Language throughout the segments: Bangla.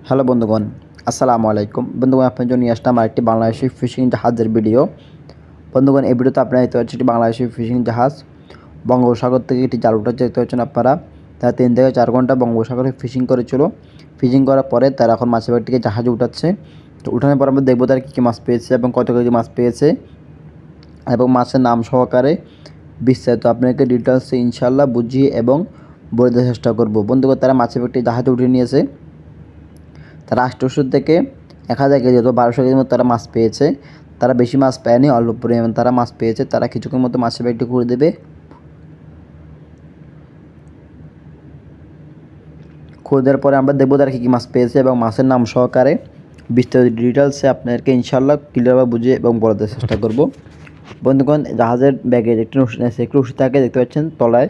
হ্যালো বন্ধুগণ, আসসালামু আলাইকুম। বন্ধুগণ, আপনার জন্য নিয়ে আসলাম আরেকটি বাংলাদেশি ফিশিং জাহাজের ভিডিও। বন্ধুগণ, এই ভিডিওতে আপনারা দেখতে পাচ্ছেন একটি বাংলাদেশি ফিশিং জাহাজ বঙ্গোপসাগর থেকে একটি জাল উঠাচ্ছে দেখতে পাচ্ছেন আপনারা। তারা 3 থেকে 4 ঘন্টা বঙ্গোপসাগরে ফিশিং করেছিল। ফিশিং করার পরে তারা এখন মাছের বাড়িটিকে জাহাজে উঠাচ্ছে। তো উঠানোর পর আমরা দেখবো তারা কী মাছ পেয়েছে এবং কত কেজি মাছ পেয়েছে এবং মাছের নাম সহকারে বিস্তারিত আপনাকে ডিটেলসে ইনশাল্লাহ বুঝিয়ে এবং বলে দেওয়ার চেষ্টা করবো। বন্ধুগণ, তারা মাছের বাড়িটি জাহাজে উঠিয়ে নিয়েছে। তারা 800 থেকে 1000 কেজি অথবা 1200 কেজির মতো তারা মাছ পেয়েছে। তারা বেশি মাছ পায়নি, অল্প পরিমাণ তারা মাছ পেয়েছে। তারা কিছুক্ষণের মতো মাছের বাড়িটি করে দেবে। করে দেওয়ার পরে আমরা দেখবো তারা কী কী মাছ পেয়েছে এবং মাছের নাম সহকারে বিস্তারিত ডিটেলসে আপনাদেরকে ইনশাল্লাহ ক্লিয়ারভাবে বুঝিয়ে এবং বলে দেওয়ার চেষ্টা করবো। বন্ধুগণ, জাহাজের ব্যাগে একটি রশি থাকে দেখতে পাচ্ছেন তলায়।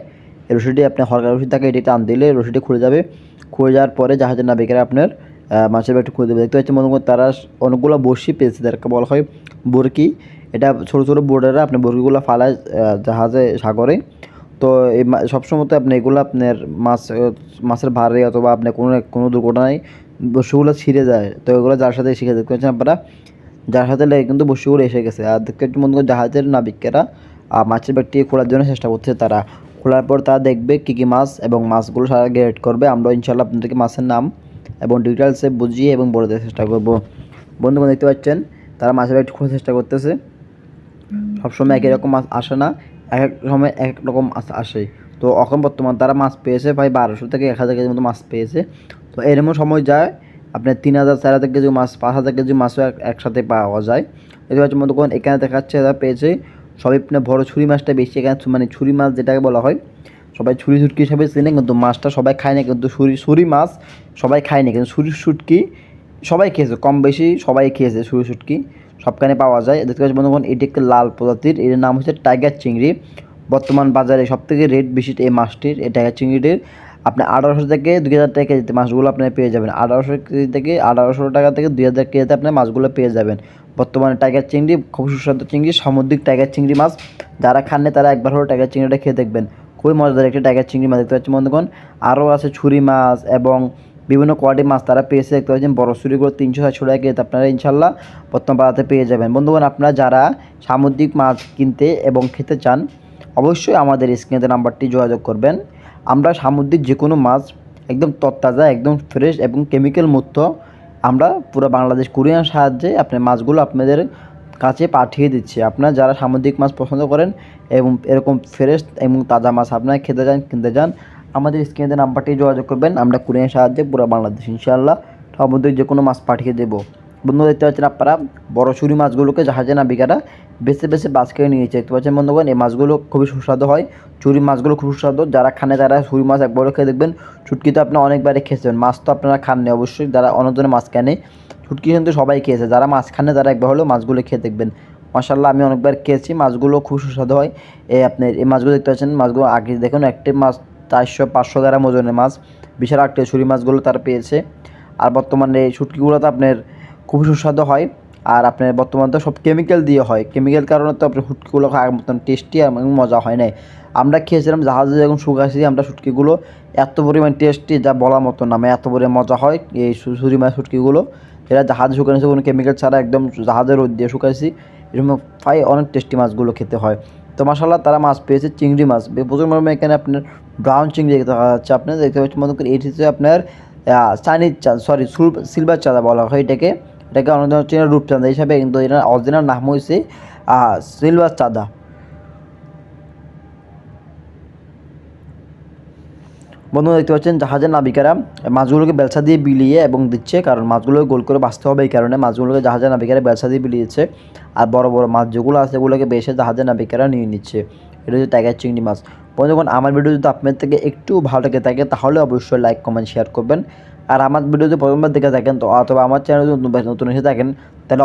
এই রশিটি আপনার হরকা রশি থাকে, এটি টান দিলে রশিটি খুলে যাবে। খুলে যাওয়ার পরে জাহাজের নাবিকেরা আপনার মাছের ব্যাগটি খুলে দেবে। দেখতে পাচ্ছেন বন্ধুগণ, তারা অনেকগুলো বড়শি পেয়েছে, যাদেরকে বলা হয় বরকি। এটা ছোটো ছোটো বোর্ডেরা আপনি বরকিগুলো ফালায় জাহাজে সাগরে। তো এই সবসময় তো আপনি এগুলো আপনার মাছের ভারে অথবা আপনার কোনো দুর্ঘটনায় বস্তুগুলো ছিঁড়ে যায়। তো এগুলো যার সাথে শিখে দেখতে পাচ্ছেন আপনারা, যার সাথে লেগে কিন্তু বস্তুগুলো এসে গেছে। আর দেখতে পাচ্ছেন বন্ধুগণ, জাহাজের নাবিকেরা মাছের ব্যাগটি খোলার জন্য চেষ্টা করছে। তারা খোলার পর তারা দেখবে কী কী মাছ এবং মাছগুলো সারা গ্রেড করবে। আমরা ইনশাল্লাহ আপনাদেরকে মাছের নাম এবং ডিটেলসে বুঝিয়ে এবং বলে দেওয়ার চেষ্টা করবো। বন্ধুগণ, দেখতে পাচ্ছেন তারা মাছের ব্যাগটি খোলার চেষ্টা করতেছে। সবসময় একই রকম মাছ আসে না, এক এক সময় এক এক রকম মাছ আসে। তো এখন বর্তমান তারা মাছ পেয়েছে প্রায় 1200 থেকে 1000 কেজির মতো মাছ পেয়েছে। তো এরকম সময় যায় আপনার 3000 4000 কেজি মাছ, 5000 কেজি মাছও একসাথে পাওয়া যায়। দেখতে পাচ্ছেন বন্ধুগণ, এখানে দেখাচ্ছে এরা পেয়েছে সবই আপনার বড় ছুরি মাছটা বেশি। এখানে মানে ছুরি মাছ যেটাকে বলা হয়, সবাই ছুরি শুটকি হিসাবে চেনে, কিন্তু মাছটা সবাই খায় না। কিন্তু ছুরি মাছ সবাই খায় না, কিন্তু ছুরি শুটকি সবাই খেয়েছে, কম বেশি সবাই খেয়েছে। ছুরি শুটকি সবখানে পাওয়া যায়। দেখতে পাচ্ছি বন্ধুগণ, এটি একটি লাল প্রজাতির, এর নাম হচ্ছে টাইগার চিংড়ি। বর্তমান বাজারে সবথেকে রেট বেশি এই মাছটির, এই টাইগার চিংড়িটির। আপনি 1800 থেকে 2000 টাকা কেজিতে মাছগুলো আপনি পেয়ে যাবেন। 1800 কেজি থেকে 1800 টাকা থেকে 2000 কেজিতে আপনি মাছগুলো পেয়ে যাবেন। বর্তমানে টাইগার চিংড়ি খুব সুস্বাদু চিংড়ি, সামুদ্রিক টাইগার চিংড়ি মাছ। যারা খান না তারা একবার হলো টাইগার চিংড়িটা খেয়ে দেখবেন, খুবই মজাদার একটি টাইগার চিংড়ি মাছ। দেখতে পাচ্ছেন বন্ধুগণ, আরও আছে ছুরি মাছ এবং বিভিন্ন কোয়ালিটির মাছ তারা পেয়েছে। দেখতে পাচ্ছেন বড় ছুরিগুলো 300-400 টাকা কেজিতে আপনারা ইনশাল্লাহ বর্তমান বাজারে পেয়ে যাবেন। বন্ধুগণ, আপনারা যারা সামুদ্রিক মাছ কিনতে এবং খেতে চান, অবশ্যই আমাদের স্ক্রিনে নাম্বারটি যোগাযোগ করবেন। আমরা সামুদ্রিক যে কোনো মাছ একদম তরতাজা, একদম ফ্রেশ এবং কেমিক্যাল মুক্ত আমরা পুরো বাংলাদেশ কুরিয়ার সাহায্যে আপনার মাছগুলো আপনাদের কাছে পাঠিয়ে দিচ্ছি। আপনারা যারা সামুদ্রিক মাছ পছন্দ করেন এবং এরকম ফ্রেশ এবং তাজা মাছ আপনারা খেতে চান, কিনতে চান, আমাদের স্ক্রিনে নাম্বারটি যোগাযোগ করবেন। আমরা কুরিয়ার সাহায্যে পুরো বাংলাদেশ ইনশাআল্লাহ সামুদ্রিক যে কোনো মাছ পাঠিয়ে দেবো। বন্ধু, দেখতে পাচ্ছেন আপনারা বড় ছুরি মাছগুলোকে জাহাজে নাবিকেরা বেছে বেছে বাছ করে নিয়েছে। দেখতে পাচ্ছেন বন্ধুগণ, এই মাছগুলো খুবই সুস্বাদু হয়। চুরি মাছগুলো খুব সুস্বাদু, যারা খানে তারা ছুরি মাছ একবারও খেয়ে দেখবেন। শুটকি তো আপনারা অনেকবারই খেয়েছেন, মাছ তো আপনারা খাননি অবশ্যই, যারা অন্য ধরনের মাছ কেনে। শুটকি কিন্তু সবাই খেয়েছে, যারা মাছ খানে তারা একবার হলেও মাছগুলো খেয়ে দেখবেন। মাশাআল্লাহ, আমি অনেকবার খেয়েছি, মাছগুলো খুব সুস্বাদু হয়। আপনার এই মাছগুলো দেখতে পাচ্ছেন, মাছগুলো আগে দেখুন, একটি মাছ 400-500 গ্রাম ওজনের মাছ, বিশাল আকৃতির ছুরি মাছগুলো তারা পেয়েছে। আর বর্তমানে এই শুটকিগুলো তো আপনার খুব সুস্বাদু হয়। আর আপনার বর্তমানে তো সব কেমিক্যাল দিয়ে হয়, কেমিক্যাল কারণে তো আপনার শুটকিগুলো আগের মতন টেস্টি আর মজা হয় নাই। আমরা খেয়েছিলাম জাহাজে যখন শুকাইছি আমরা শুটকিগুলো, এত পরিমাণ টেস্টি যা বলার মতো না, এত পরিমাণ মজা হয় এই ছুরি মাছ শুটকিগুলো। এরা জাহাজে শুকাইছে কোনো কেমিক্যাল ছাড়া, একদম জাহাজের রোদ দিয়ে শুকাইছি, এরকম প্রায় অনেক টেস্টি মাছগুলো খেতে হয়। তো মাশাআল্লাহ, তারা মাছ পেয়েছে চিংড়ি মাছ প্রচুর পরিমাণে। এখানে আপনার ব্রাউন চিংড়ি দেখা যাচ্ছে, আপনার দেখতে পাচ্ছেন মনে করেন এটি হচ্ছে আপনার চাইনিজ সিলভার চাঁদা বলা হয় এটাকে অনেক হচ্ছে রূপচাঁদা হিসাবে, কিন্তু এর অরিজিনাল নাম হয়েছে সিলভার চাঁদা। বন্ধুরা, দেখতে পাচ্ছেন জাহাজের নাবিকেরা মাছগুলোকে বেলসা দিয়ে বিলিয়ে এবং দিচ্ছে, কারণ মাছগুলোকে গোল করে বাঁচতে হবে। এই কারণে মাছগুলোকে জাহাজের নাবিকেরা বেলসা দিয়ে বিলিয়েছে। আর বড় বড় মাছ যেগুলো আছে সেগুলোকে বেশি জাহাজের নাবিকেরা নিয়ে নিচ্ছে। এটা হচ্ছে টাইগার চিংড়ি মাছ। বন্ধুগণ, আমার ভিডিও যদি আপনার থেকে একটু ভালো লেগে থাকে তাহলে অবশ্যই লাইক কমেন্ট শেয়ার করবেন। আর আমার ভিডিও যদি প্রথমবার দেখে থাকেন তো অথবা আমার চ্যানেল যদি নতুন এসে থাকেন তাহলে